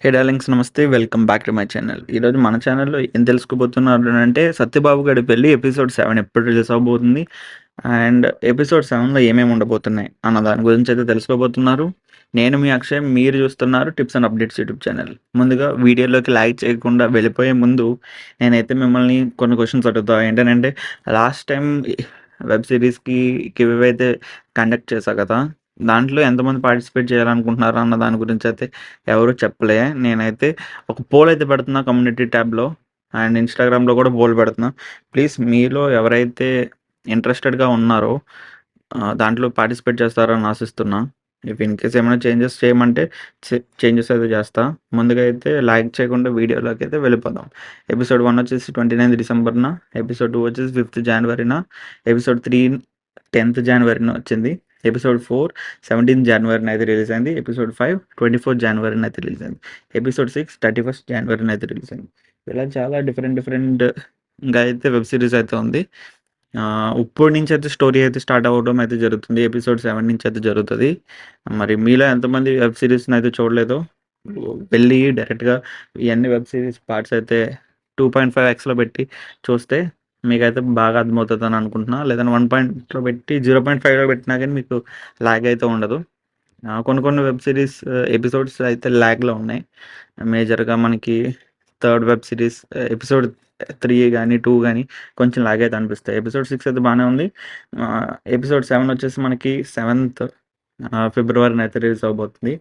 హే darlings నమస్తే. Welcome back to my channel. ఈరోజు మన ఛానల్‌లో ఏం తెలుసుకోబోతున్నారు అంటే 'సత్యబాబు గారి పెళ్లి' ఎపిసోడ్ 7 ఎప్పుడు రిలీజ్ అవ్వబోతుంది? అండ్ ఎపిసోడ్ 7లో ఏమేమి ఉండబోతున్నాయి అన్న దాని గురించి అయితే తెలుసుకోబోతున్నారు. నేను మీ అక్షయ్. మీరు చూస్తున్నారు tips and updates YouTube channel. ముందుగా వీడియోలోకి లైక్ చేయకుండా వెళ్ళిపోయే ముందు నేనైతే మిమ్మల్ని కొన్ని క్వెషన్స్ అడుగుతా. ఏంటనంటే లాస్ట్ టైం వెబ్ సీరీస్‌కి గివ్ అవే అయితే కండక్ట్ చేశా కదా! దాంట్లో ఎంతమంది పార్టిసిపేట్ చేయాలనుకుంటున్నారు అన్న దాని గురించి అయితే ఎవరు చెప్పలే. నేనైతే ఒక పోల్ అయితే పెడుతున్నా కమ్యూనిటీ ట్యాబ్‌లో అండ్ ఇన్‌స్టాగ్రామ్‌లో కూడా పోల్ పెడుతున్నా. ప్లీజ్ మీలో ఎవరైతే ఇంట్రెస్టెడ్‌గా ఉన్నారో దాంట్లో పార్టిసిపేట్ చేస్తారని ఆశిస్తున్నా. ఇఫ్ ఇన్ కేస్ ఏమైనా చేంజెస్ చేయమంటే చేంజెస్ అయితే చేస్తా. ముందుగా అయితే లైక్ చేయకుండా వీడియోలోకి అయితే వెళ్ళిపోదాం. ఎపిసోడ్ 1 వచ్చేసి 29 డిసెంబర్‌న, ఎపిసోడ్ 2 వచ్చేసి 5థ్ జనవరిన, ఎపిసోడ్ 3 10థ్ జనవరిన వచ్చింది. ఎపిసోడ్ 4 17th జనవరిన అయితే రిలీజ్ అయింది. ఎపిసోడ్ 5 24th జనవరిన అయితే రిలీజ్ అయింది. ఎపిసోడ్ 6 31st జనవరిన అయితే రిలీజ్ అయింది. ఇలా చాలా డిఫరెంట్‌గా అయితే వెబ్ సీరీస్ అయితే ఉంది. ఇప్పటి నుంచి అయితే స్టోరీ అయితే స్టార్ట్ అవ్వడం అయితే జరుగుతుంది. ఎపిసోడ్ 7 నుంచి అయితే జరుగుతది. మరి మీలో ఎంతమంది వెబ్ సీరీస్‌ని అయితే చూడలేదో వెళ్ళి డైరెక్ట్‌గా ఇయన్నీ వెబ్ సీరీస్ పార్ట్స్ అయితే 2.5xలో పెట్టి చూస్తే మీకైతే బాగా అర్థమవుతదని అనుకుంటున్నా. లేదంటే 1 పెట్టి 0.5లో పెట్టినా గానీ మీకు లాగ్ అయితే ఉండదు. కొన్ని వెబ్ సీరీస్ ఎపిసోడ్స్ అయితే లాగ్‌లో ఉన్నాయి. మేజర్‌గా మనకి థర్డ్ వెబ్ సీరీస్ ఎపిసోడ్ 3 గానీ, 2 గానీ కొంచెం లాగ్ అయితే అనిపిస్తాయి. ఎపిసోడ్ 6 అయితే బానే ఉంది. ఎపిసోడ్ 7 వచ్చేసి మనకి 7th ఫిబ్రవరిన అయితే రిలీజ్ అవ్వబోతుంది.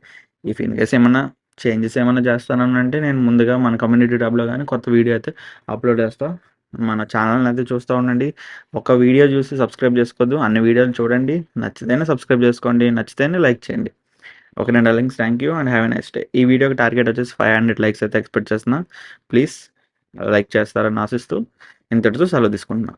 ఇఫ్ ఇన్ కేస్ ఏమన్నా చేంజెస్ ఏమన్నా చేస్తాననంటే నేను ముందుగా మన కమ్యూనిటీ ట్యాబ్‌లో గానీ కొత్త వీడియో అయితే అప్‌లోడ్ చేస్తా. మన ఛానల్‌ని అయితే చూస్తా ఉండండి. ఒక వీడియో చూసి సబ్స్క్రైబ్ చేసుకోవద్దు. అన్ని వీడియోలు చూడండి. నచ్చితేనే సబ్స్క్రైబ్ చేసుకోండి. నచ్చితేనే లైక్ చేయండి. ఓకేనా darlings. Thank you and have a nice day. ఈ వీడియోకి టార్గెట్ వచ్చేసి 500 లైక్స్ అయితే ఎక్స్‌పెక్ట్ చేస్తున్నా. ప్లీజ్ లైక్ చేస్తారని ఆశిస్తూ ఇంతటితో సెలవు తీసుకుంటున్నా.